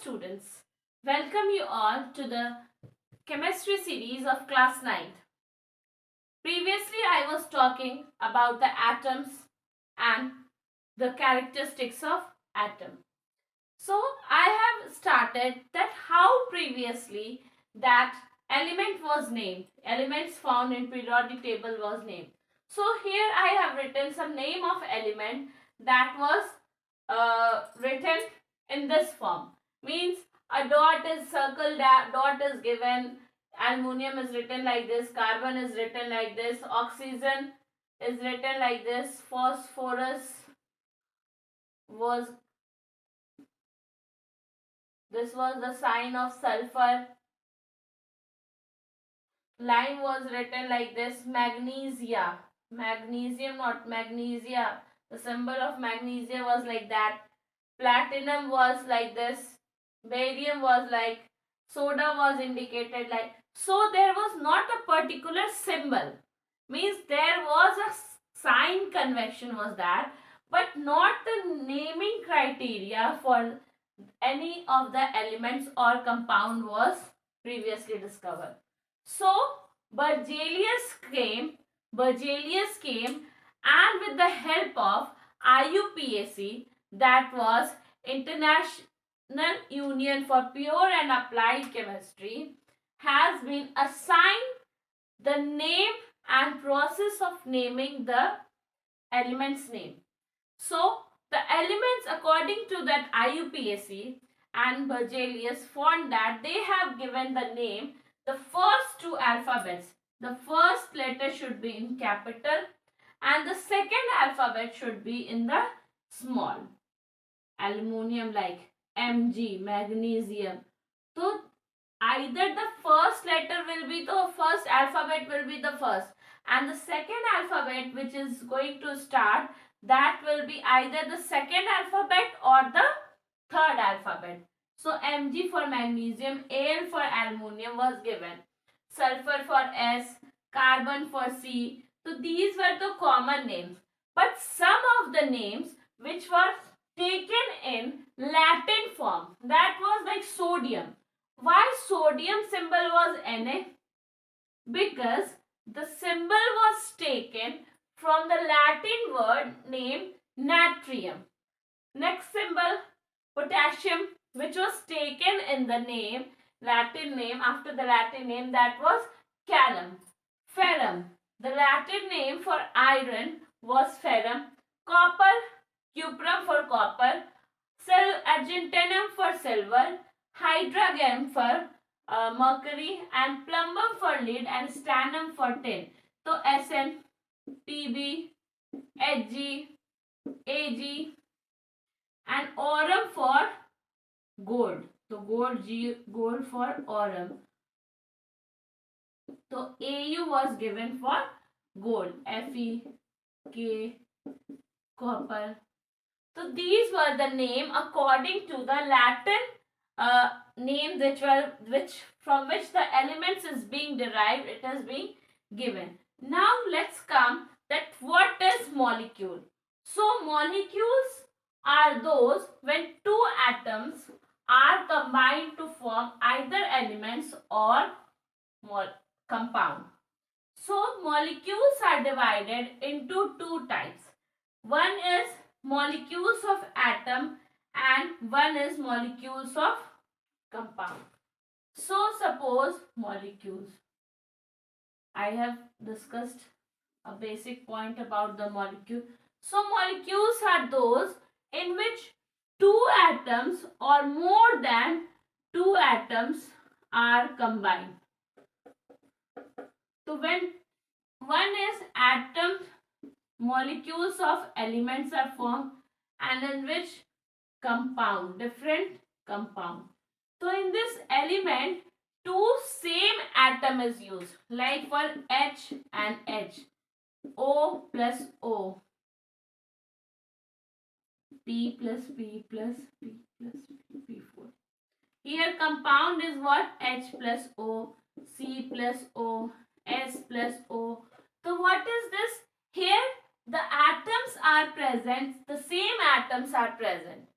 students, welcome you all to the chemistry series of class 9th. Previously I was talking about the atoms and the characteristics of atom. So I have started that how previously that element was named, elements found in periodic table was named. So here I have written some name of element that was written in this form. Means a dot is circled, dot is given, aluminum is written like this, carbon is written like this, oxygen is written like this, phosphorus was, this was the sign of sulfur, lime was written like this, magnesia, magnesium not magnesia, the symbol of magnesia was like that, platinum was like this, barium was like, soda was indicated like. So there was not a particular symbol, means there was a sign convention was that, but not the naming criteria for any of the elements or compound was previously discovered. So Berzelius came and with the help of IUPAC, that was International Union for Pure and Applied Chemistry, has been assigned the name and process of naming the elements name. So the elements according to that IUPAC and Berzelius found that they have given the name the first two alphabets. The first letter should be in capital and the second alphabet should be in the small. Aluminium like Mg, magnesium. So either the first letter will be the first alphabet will be the first and the second alphabet which is going to start, that will be either the second alphabet or the third alphabet. So Mg for magnesium, Al for aluminium was given, sulfur for S, carbon for C. So these were the common names, but some of the names which were taken in Latin form, that was like sodium. Why sodium symbol was Na? Because the symbol was taken from the Latin word named natrium. Next symbol, potassium, which was taken in the name, Latin name, after the Latin name, that was calum. Ferrum, the Latin name for iron was ferrum. Copper, cuprum for copper. Argentinum for silver. Hydrogen for mercury, and plumbum for lead, and stannum for tin. So Sn, Pb, Hg, Ag, and aurum for gold. So gold for aurum. So Au was given for gold. Fe, K, copper. So these were the name according to the Latin name which from which the elements is being derived, it is being given. Now let's come that what is molecule. So molecules are those when two atoms are combined to form either elements or compound. So molecules are divided into two types. One is molecules of atom and one is molecules of compound. So suppose molecules. I have discussed a basic point about the molecule. So molecules are those in which two atoms or more than two atoms are combined. So when one is atom, molecules of elements are formed, and in which compound, different compound. So in this element, two same atom is used, like for H and H, O plus O, P plus P plus P plus P, P4. Here compound is what? H plus O, C plus O, S plus O. So what is this? Here the atoms are present, the same atoms are present,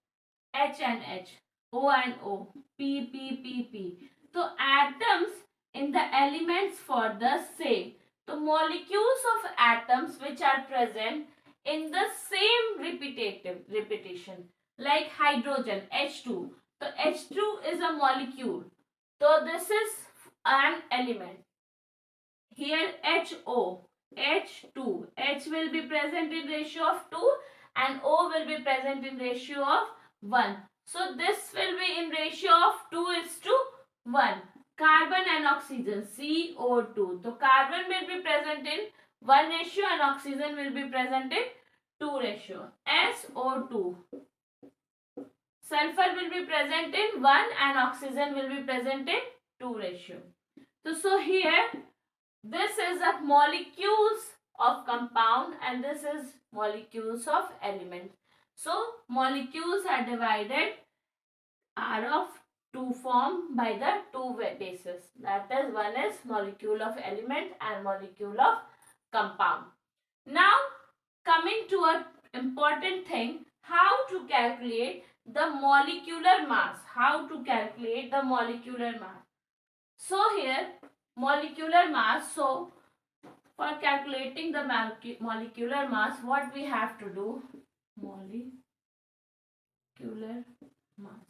H and H. O and O, P, P, P, P. So atoms in the elements for the same. The molecules of atoms which are present in the same repetition, like hydrogen, H2. So H2 is a molecule. So this is an element. Here HO, H2. H will be present in ratio of 2 and O will be present in ratio of 1. So this will be in ratio of 2:1. Carbon and oxygen, CO2. So carbon will be present in 1 ratio and oxygen will be present in 2 ratio. SO2. Sulfur will be present in 1 and oxygen will be present in 2 ratio. So here this is a molecules of compound and this is molecules of elements. So molecules are of two form by the two bases. That is, one is molecule of element and molecule of compound. Now coming to a important thing, how to calculate the molecular mass. How to calculate the molecular mass. So here molecular mass. So for calculating the molecular mass, what we have to do? Molecular mass.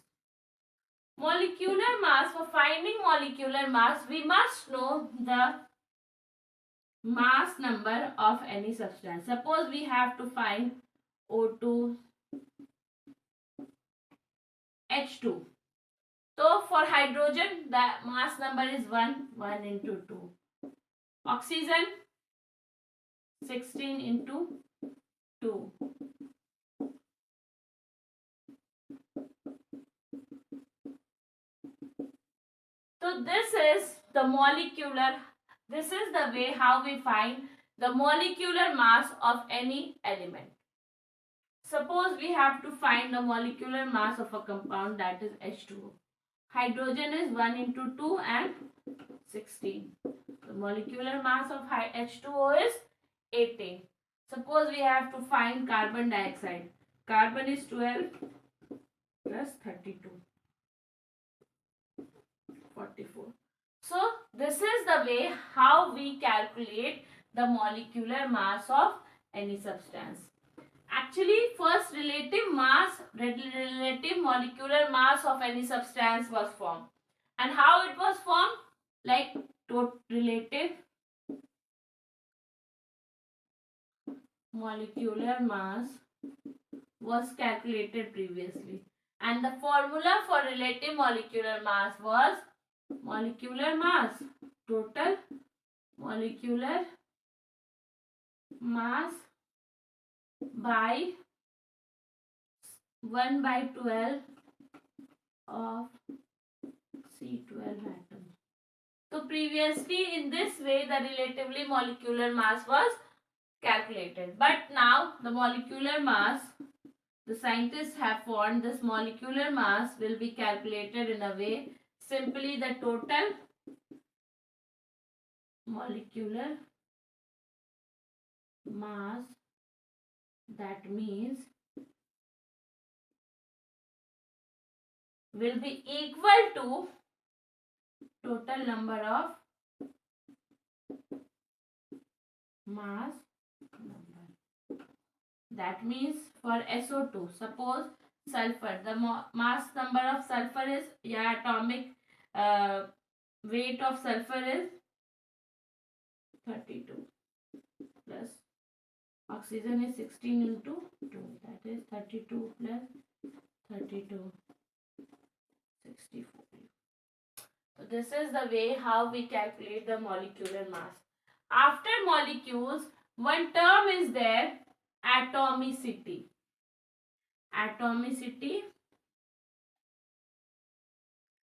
Molecular mass, for finding molecular mass, we must know the mass number of any substance. Suppose we have to find O2, H2. So for hydrogen, the mass number is 1 into 2. Oxygen, 16 into 2. So this is the way how we find the molecular mass of any element. Suppose we have to find the molecular mass of a compound, that is H2O. Hydrogen is 1 into 2 and 16. The molecular mass of H2O is 18. Suppose we have to find carbon dioxide. Carbon is 12 plus 32. 44. So this is the way how we calculate the molecular mass of any substance. Actually, first relative molecular mass of any substance was formed. And how it was formed? Like relative molecular mass was calculated previously. And the formula for relative molecular mass was molecular mass, total molecular mass by 1 by 12 of C12 atoms. So previously in this way the relatively molecular mass was calculated. But now the molecular mass, the scientists have found this molecular mass will be calculated in a way, simply the total molecular mass, that means will be equal to total number of mass number. That means for SO2, suppose sulfur, the mass number of sulfur is, atomic weight of sulfur is 32 plus oxygen is 16 into 2, that is 32 plus 32, 64. So this is the way how we calculate the molecular mass. After molecules, one term is there, atomicity. Atomicity.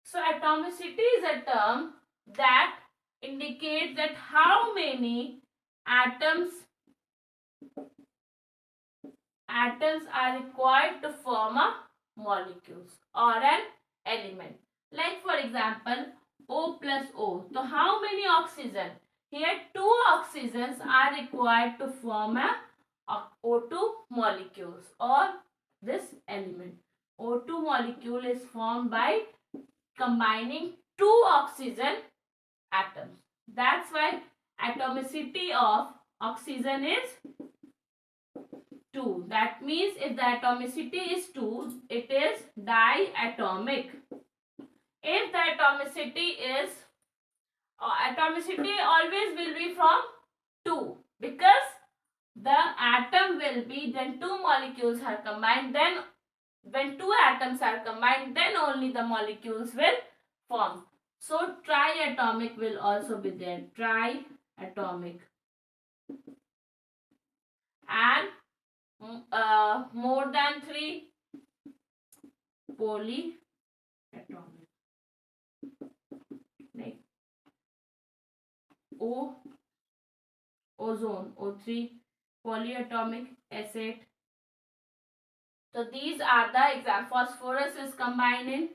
So atomicity is a term that indicates that how many atoms are required to form a molecules or an element. Like for example, O plus O. So how many oxygen? Here 2 oxygens are required to form a O2 molecules or this element. O2 molecule is formed by combining two oxygen atoms. That's why atomicity of oxygen is 2. That means if the atomicity is 2, it is diatomic. If the atomicity is atomicity always will be from 2, because the atom will be, then two molecules are combined, then when two atoms are combined, then only the molecules will form. So triatomic will also be there, triatomic. And more than 3, polyatomic. Like ozone, O3, polyatomic acid. So these are the examples. Phosphorus is combined in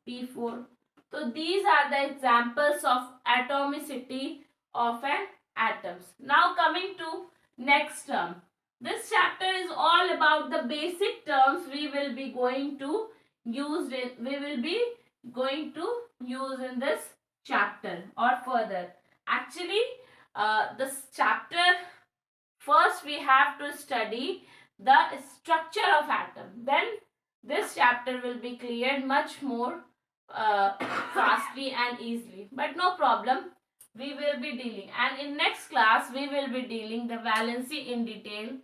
P4. So these are the examples of atomicity of an atoms. Now coming to next term. This chapter is all about the basic terms we will be going to use in this chapter or further. Actually, this chapter, first we have to study the structure of atom. Then this chapter will be cleared much more fastly and easily. But no problem, we will be dealing. And in next class, we will be dealing the valency in detail.